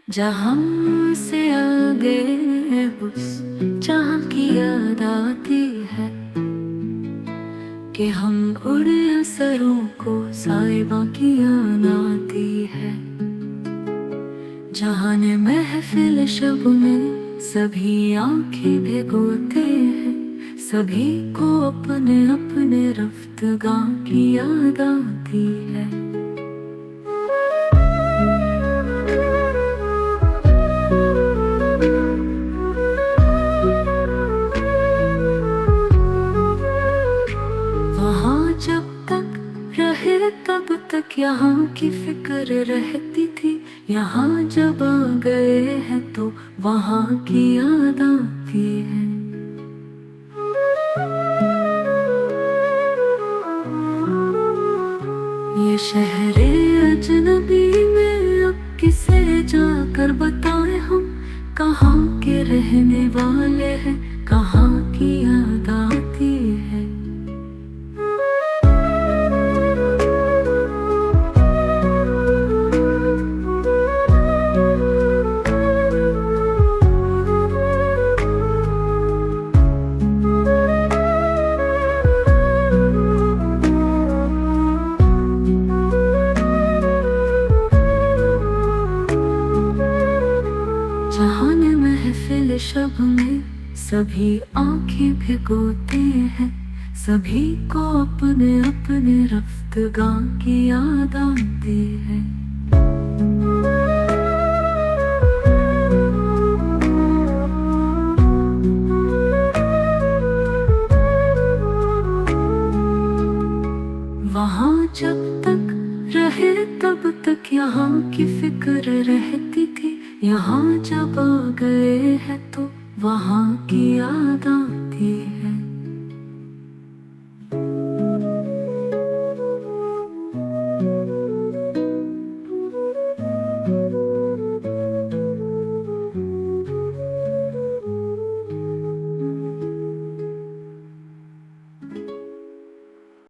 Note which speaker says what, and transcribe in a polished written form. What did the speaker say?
Speaker 1: जहाँ से आगे है उस जहाँ की याद आती है कि हम उड़े असरों को साइबा की याद आती है। जहाँ ने महफिल शब में सभी आंखें भिगोते हैं, सभी को अपने अपने रफ्तगां की याद आती है। वहाँ जब तक रहे तब तक यहाँ की फिक्र रहती थी, यहाँ जब आ गए हैं तो वहाँ की याद आती है। ये शहरे अजनबी में अब किसे जाकर बताएं हम, कहाँ के रहने वाले हैं, कहाँ की याद आती है। जहाँ ने महफिल शब में सभी आंखें भिगोते हैं, सभी को अपने अपने रफ्तगां की याद आती है। वहाँ जब तक रहे तब तक यहाँ की फिक्र रहती थी, यहाँ जब आ गए हैं तो वहाँ की याद